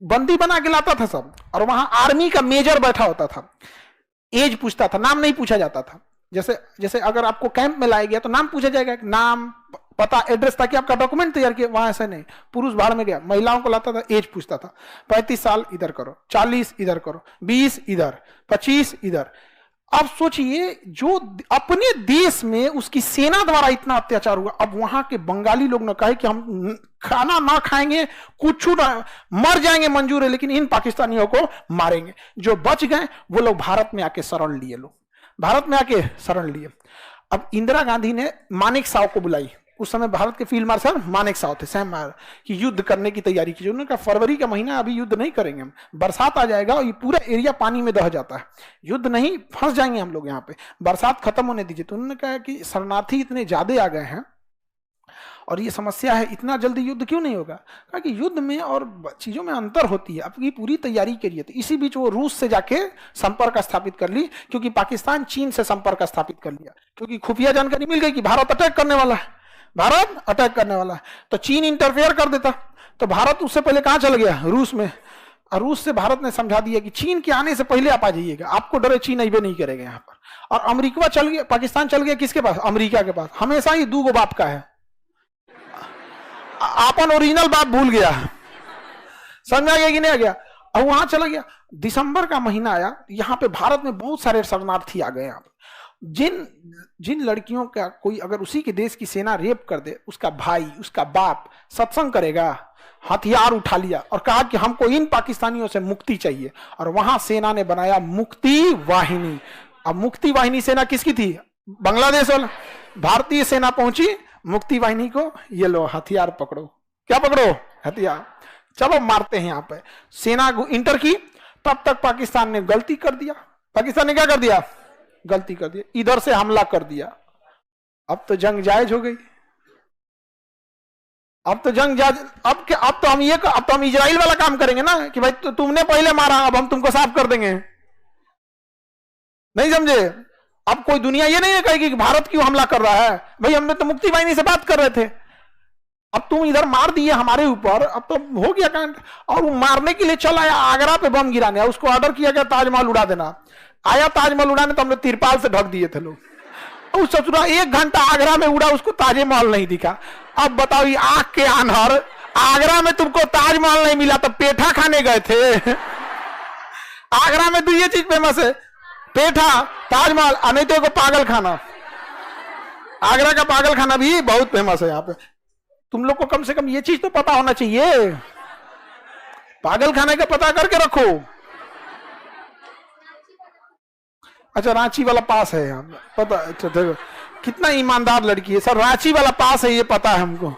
बंदी बना के लाता था सब, और वहां आर्मी का मेजर बैठा होता था, एज पूछता था, नाम नहीं पूछा जाता था। जैसे जैसे अगर आपको कैंप में लाया गया तो नाम पूछा जाएगा, नाम, पता, एड्रेस, ताकि आपका डॉक्यूमेंट तैयार किया। वहां ऐसा नहीं, पुरुष भाड़ में गया, महिलाओं को लाता था, एज पूछता था, 35 साल इधर करो, 40 इधर करो, 20 इधर, 25 इधर। अब सोचिए, जो अपने देश में उसकी सेना द्वारा इतना अत्याचार हुआ, अब वहां के बंगाली लोग ने कहे कि हम खाना ना खाएंगे, कुछ ना, मर जाएंगे मंजूर है, लेकिन इन पाकिस्तानियों को मारेंगे। जो बच गए वो लोग भारत में आके शरण लिए, लोग भारत में आके शरण लिए। अब इंदिरा गांधी ने मानेक शॉ को बुलाई, उस समय भारत के फील्ड मार्शल मानेक शॉ थे, सैम मार, कि युद्ध करने की तैयारी की। उन्होंने कहा फरवरी का महीना, अभी युद्ध नहीं करेंगे हम, बरसात आ जाएगा और ये पूरा एरिया पानी में दह जाता है, युद्ध नहीं, फंस जाएंगे हम लोग यहाँ पे, बरसात खत्म होने दीजिए। तो उन्होंने कहा कि शरणार्थी इतने ज्यादा आ गए हैं और ये समस्या है, इतना जल्दी युद्ध क्यों नहीं होगा? कहा कि युद्ध में और चीजों में अंतर होती है, आपकी पूरी तैयारी करिए। तो इसी बीच वो रूस से जाके संपर्क स्थापित कर ली, क्योंकि पाकिस्तान चीन से संपर्क स्थापित कर लिया, क्योंकि खुफिया जानकारी मिल गई कि भारत अटैक करने वाला है, भारत अटैक करने वाला है। तो चीन इंटरफेयर कर देता, तो भारत उससे पहले कहां चल गया? रूस में। और रूस से भारत ने समझा दिया कि चीन के आने से पहले आप आ जाइएगा, आपको डरे चीन अबे नहीं करेगा यहाँ पर। और अमेरिका चल गया, पाकिस्तान चल गया किसके पास? अमेरिका के पास। हमेशा ही दो गो बाप का है, अपन ओरिजिनल बाप भूल गया, समझ आ गया कि नहीं आ गया? और वहां चला गया। दिसंबर का महीना आया, यहाँ पे भारत में बहुत सारे शरणार्थी आ गए। यहाँ जिन लड़कियों का कोई अगर उसी के देश की सेना रेप कर दे, उसका भाई, उसका बाप सत्संग करेगा, हथियार उठा लिया और कहा कि हमको इन पाकिस्तानियों से मुक्ति चाहिए। और वहां सेना ने बनाया मुक्ति वाहिनी। अब मुक्ति वाहिनी सेना किसकी थी? बांग्लादेश वाला। भारतीय सेना पहुंची मुक्ति वाहिनी को, ये लो हथियार पकड़ो। क्या पकड़ो? हथियार। चलो मारते हैं। यहाँ पे सेना इंटर की, तब तक पाकिस्तान ने गलती कर दिया। पाकिस्तान ने क्या कर दिया? गलती कर दिया, इधर से हमला कर दिया। अब तो जंग जायज हो गई। अब तो जंग जायज, अब तो हम इजराइल वाला काम करेंगे ना, कि भाई तुमने पहले मारा, अब हम तुमको साफ कर देंगे। नहीं समझे? अब कोई दुनिया ये नहीं है कहेगी कि भारत क्यों हमला कर रहा है, भाई हमने तो मुक्ति वाहिनी से बात कर रहे थे, अब तुम इधर मार दिए हमारे ऊपर, अब तो हो गया कांड। और वो मारने के लिए चला आया आगरा पे बम गिराने, उसको ऑर्डर किया गया ताजमहल उड़ा देना। आया ताजमहल उड़ाने तो हमने तिरपाल से ढक दिए थे लोग। उस ससुरा 1 घंटा आगरा में उड़ा, उसको ताजमहल नहीं दिखा। अब बताओ, ये आंख के आन्हर, आगरा में तुमको ताजमहल नहीं मिला तो पेठा खाने गए थे। आगरा में तो ये चीज फेमस है, पेठा, ताजमहल, नहीं तो पागल खाना। आगरा का पागल खाना भी बहुत फेमस है यहाँ पे। तुम लोग को कम से कम ये चीज तो पता होना चाहिए, पागल खाने का पता करके रखो। अच्छा, रांची वाला पास है यहाँ पता? अच्छा देखो कितना ईमानदार लड़की है सर, रांची वाला पास है ये पता है हमको।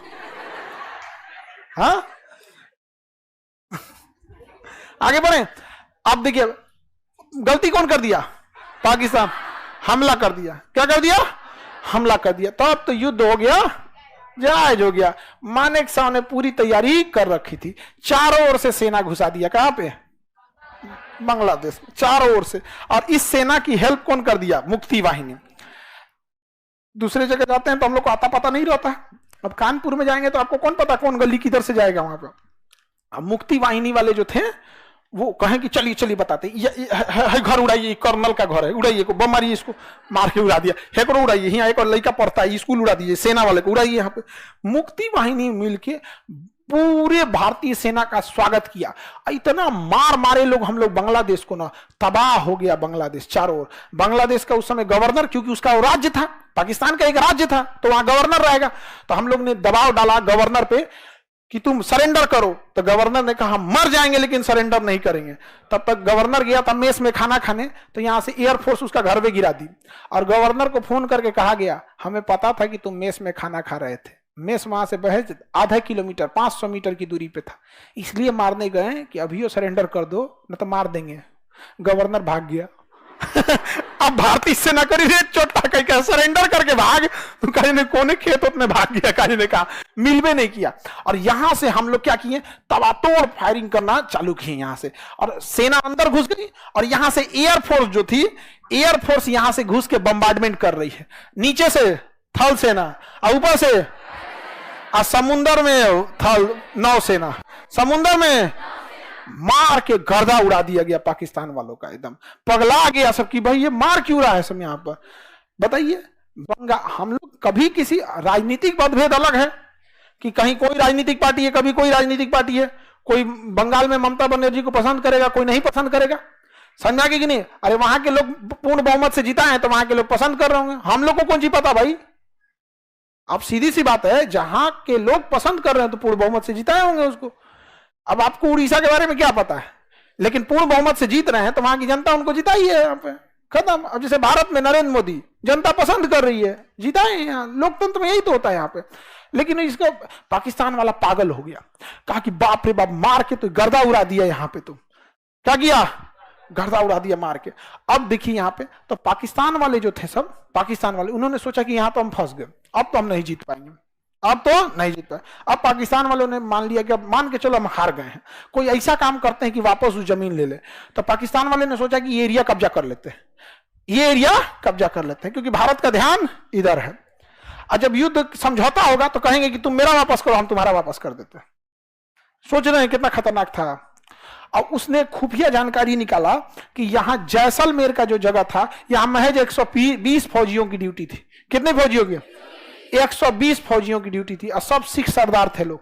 हाँ, आगे बढ़े। अब देखिए गलती कौन कर दिया? पाकिस्तान। हमला कर दिया। क्या कर दिया? हमला कर दिया। तो अब तो युद्ध हो गया, जायज हो गया। मानेक शॉ ने पूरी तैयारी कर रखी थी, चारों ओर से सेना घुसा दिया। कहां पे? बांग्लादेश, चारों ओर से। और इस सेना की हेल्प कौन कर दिया? मुक्ति वाहिनी। दूसरे जगह जाते हैं तो हम लोग को आता पता नहीं रहता। अब कानपुर में जाएंगे तो आपको कौन पता कौन गली किधर से जाएगा वहां पर। अब मुक्ति वाहिनी वाले जो थे वो कहें कि चलिए चलिए बताते, ये घर उड़ाइए, कर्नल का घर है, उड़ाइए को, बम मारिए, इसको मार के उड़ा दिया, हेकरो उड़ाइए, यहाँ एक और लड़का पढ़ता है, स्कूल उड़ा दीजिए, सेना वाले को उड़ाइए। यहाँ पे मुक्ति वाहिनी मिलके पूरे भारतीय सेना का स्वागत किया। इतना मार मारे लोग हम लोग बांग्लादेश को ना, तबाह हो गया बांग्लादेश चारों ओर। बांग्लादेश का उस समय गवर्नर, क्योंकि उसका राज्य था, पाकिस्तान का एक राज्य था, तो वहां गवर्नर रहेगा। तो हम लोग ने दबाव डाला गवर्नर पे कि तुम सरेंडर करो। तो गवर्नर ने कहा मर जाएंगे लेकिन सरेंडर नहीं करेंगे। तब तक गवर्नर गया था मेस में खाना खाने, तो यहां से एयरफोर्स उसका घर पे गिरा दी। और गवर्नर को फोन करके कहा गया, हमें पता था कि तुम मेस में खाना खा रहे थे, मेस वहां से महज आधा किलोमीटर 500 मीटर की दूरी पे था, इसलिए मारने गए कि अभी सरेंडर कर दो न तो मार देंगे। गवर्नर भाग गया। अब भारतीय सेना करी रे चोटा कह सरेंडर करके भाग, तो कहीं ने कोने खेत में भाग गया, कहीं ने कहा मिलवे नहीं किया। और यहां से हम लोग क्या किए, तबातोड़ फायरिंग करना चालू किए यहां से, और सेना अंदर घुस गई। और यहां से एयरफोर्स जो थी, एयरफोर्स यहां से घुस के बम्बार्डमेंट कर रही है। नीचे से थल सेना और ऊपर से समुद्र में थल नौसेना, समुद्र में मार के गर्दा उड़ा दिया गया पाकिस्तान वालों का, एकदम पगला गया सब कि भाई ये मार क्यों रहा है सब यहां पर। बताइए हम लोग कभी किसी राजनीतिक मतभेद अलग है कि कहीं कोई राजनीतिक पार्टी है, कभी कोई राजनीतिक पार्टी है, कोई बंगाल में ममता बनर्जी को पसंद करेगा, कोई नहीं पसंद करेगा, समझा कि नहीं। अरे वहां के लोग पूर्ण बहुमत से जीता है तो वहां के लोग पसंद कर रहे होंगे, हम लोग को कौन सी पता भाई। अब सीधी सी बात है, जहां के लोग पसंद कर रहे हैं तो पूर्ण बहुमत से जिताए होंगे उसको। अब आपको उड़ीसा के बारे में क्या पता है, लेकिन पूर्ण बहुमत से जीत रहे हैं तो वहां की जनता उनको जिताई है यहाँ पे, खत्म। अब जैसे भारत में नरेंद्र मोदी, जनता पसंद कर रही है, जिताए यहाँ। लोकतंत्र में यही तो होता है यहाँ पे। लेकिन इसका पाकिस्तान वाला पागल हो गया, कहा कि बाप रे बाप मार के तो गर्दा उड़ा दिया यहाँ पे, तुम क्या किया, गर्दा उड़ा दिया मार के। अब देखिए यहाँ पे तो पाकिस्तान वाले जो थे सब, पाकिस्तान वाले उन्होंने सोचा कि यहाँ तो हम फंस गए, अब तो हम नहीं जीत पाएंगे, अब तो नहीं जीत पाए। अब पाकिस्तान वालों ने मान लिया कि अब मान के चलो हम हार गए हैं, कोई ऐसा काम करते हैं कि वापस उस जमीन ले ले। तो पाकिस्तान वाले ने सोचा कि ये एरिया कब्जा कर लेते हैं, ये एरिया कब्जा कर लेते हैं, क्योंकि भारत का ध्यान इधर है। और जब युद्ध समझौता होगा तो कहेंगे कि तुम मेरा वापस करो, हम तुम्हारा वापस कर देते हैं। सोच रहे हैं कितना खतरनाक था। और उसने खुफिया जानकारी निकाला कि यहां जैसलमेर का जो जगह था, यहां महज 120 फौजियों की ड्यूटी थी। कितने फौजियों की? 120 फौजियों की ड्यूटी थी, और सब सिख सरदार थे लोग।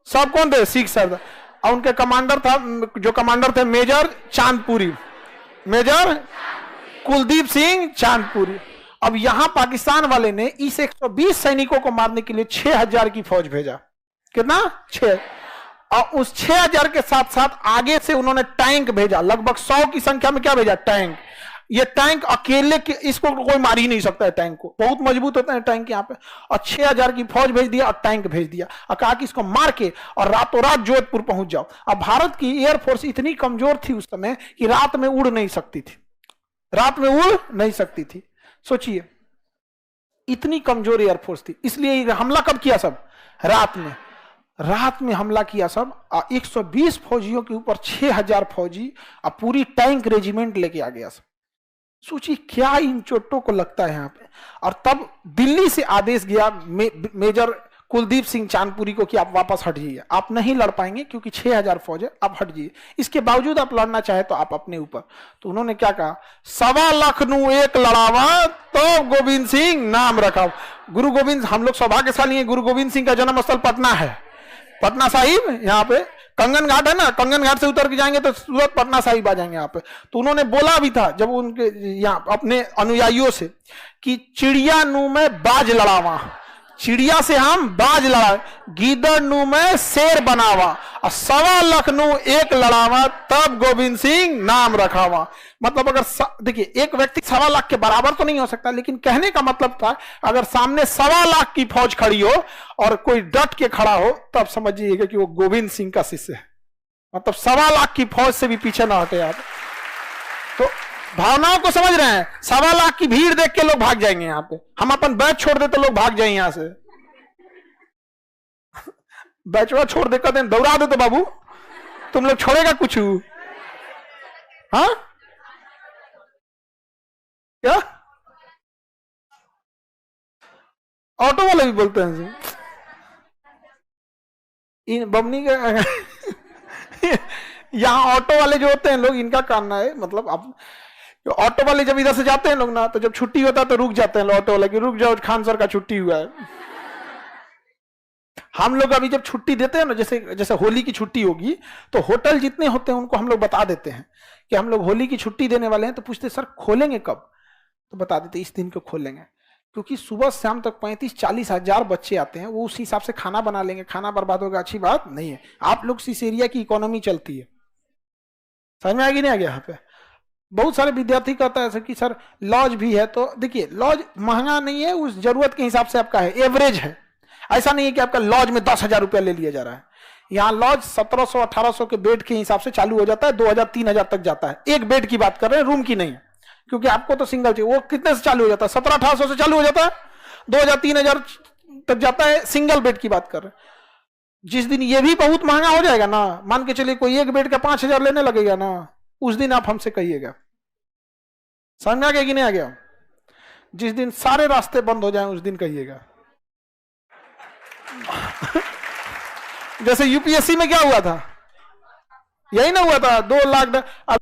सब कौन थे? सिख सरदार। और उनके कमांडर था, जो कमांडर थे मेजर चांदपुरी, मेजर कुलदीप सिंह चांदपुरी। अब यहां पाकिस्तान वाले ने इस 120 सैनिकों को मारने के लिए 6000 की फौज भेजा। कितना? 6। और उस 6000 के साथ साथ आगे से उन्होंने टैंक भेजा, लगभग 100 की संख्या में। क्या भेजा? टैंक। ये टैंक अकेले के इसको कोई मार ही नहीं सकता है, टैंक को, बहुत मजबूत होता है टैंक यहाँ पे। और 6000 की फौज भेज दिया और टैंक भेज दिया, और कहा कि इसको मार के और रातों रात जोधपुर पहुंच जाओ। अब भारत की एयरफोर्स इतनी कमजोर थी उस समय कि रात में उड़ नहीं सकती थी, रात में उड़ नहीं सकती थी। सोचिए, इतनी कमजोर एयरफोर्स थी, इसलिए हमला कब किया? सब रात में, रात में हमला किया सब। 120 फौजियों के ऊपर 6000 फौजी और पूरी टैंक रेजिमेंट लेके आ गया सब। सोचिए क्या इन चोटों को लगता है यहाँ पे। और तब दिल्ली से आदेश गया मेजर कुलदीप सिंह चांदपुरी को कि आप वापस हट जाइए, आप नहीं लड़ पाएंगे क्योंकि 6000 फौज है, आप हट जाइए। इसके बावजूद आप लड़ना चाहे तो आप अपने ऊपर। तो उन्होंने क्या कहा? 1.25 लाख नू एक लड़ावा तो गोविंद सिंह नाम रखा। गुरु गोविंद, हम लोग सौभाग्यशाली हैं, गुरु गोविंद सिंह का जन्म स्थल पटना है, पटना साहिब। यहाँ पे कंगन घाट है ना, कंगन घाट से उतर के जाएंगे तो सूरत पटना साहिब आ जाएंगे यहाँ पे। तो उन्होंने बोला भी था जब उनके यहाँ अपने अनुयायियों से कि चिड़िया नू में बाज लड़ावा, चिड़िया से हम बाज लड़ा, गीदड़ नू में शेर बनावा, और 1.25 लाख नू एक लड़ावा तब गोविंद सिंह नाम रखावा। मतलब अगर देखिए, एक व्यक्ति 1.25 लाख के बराबर तो नहीं हो सकता, लेकिन कहने का मतलब था अगर सामने 1.25 लाख की फौज खड़ी हो और कोई डट के खड़ा हो, तब समझिएगा कि वो गोविंद सिंह का शिष्य है। मतलब 1.25 लाख की फौज से भी पीछे ना हटे आप। तो भावनाओं को समझ रहे हैं? 1.25 लाख की भीड़ देख के लोग भाग जाएंगे यहाँ पे। हम अपन बैच छोड़ दे तो लोग भाग जाएंगे यहां से। बैचवा छोड़ दे, कहते हैं दौड़ा दे तो बाबू तुम लोग छोड़ेगा कुछ? हाँ क्या? ऑटो वाले भी बोलते हैं इन बमनी के यहाँ ऑटो वाले जो होते हैं लोग, इनका कहना है, मतलब आप ऑटो वाले जब इधर से जाते हैं लोग ना, तो जब छुट्टी होता है तो रुक जाते हैं ऑटो वाले कि रुक जाओ, खान सर का छुट्टी हुआ है। हम लोग अभी जब छुट्टी देते हैं ना, जैसे जैसे होली की छुट्टी होगी, तो होटल जितने होते हैं उनको हम लोग बता देते हैं कि हम लोग होली की छुट्टी देने वाले हैं। तो पूछते सर खोलेंगे कब? तो बता देते इस दिन को खोलेंगे, क्योंकि सुबह शाम तक 35-40 हजार बच्चे आते हैं, वो उस हिसाब से खाना बना लेंगे, खाना बर्बाद होगा, अच्छी बात नहीं है। आप लोग इस एरिया की इकोनॉमी चलती है, समझ में आएगी नहीं? आ गया यहाँ पे बहुत सारे विद्यार्थी कहता है कि सर लॉज भी है, तो देखिए लॉज महंगा नहीं है, उस जरूरत के हिसाब से आपका है, एवरेज है। ऐसा नहीं है कि आपका लॉज में 10,000 रुपया ले लिया जा रहा है। यहाँ लॉज 1700-1800 के बेड के हिसाब से चालू हो जाता है, 2000-3000 तक जाता है। एक बेड की बात कर रहे हैं, रूम की नहीं है, क्योंकि आपको तो सिंगल चाहिए। वो कितने से चालू हो जाता है? 1700-1800 से चालू हो जाता है, 2000-3000 तक जाता है, सिंगल बेड की बात कर रहे हैं। जिस दिन ये भी बहुत महंगा हो जाएगा ना, मान के चलिए कोई एक बेड का 5000 लेने लगेगा ना, उस दिन आप हमसे कहिएगा। समझ में आ गया कि नहीं आ गया? जिस दिन सारे रास्ते बंद हो जाएं उस दिन कहिएगा। जैसे यूपीएससी में क्या हुआ था, यही ना हुआ था 2 लाख। अब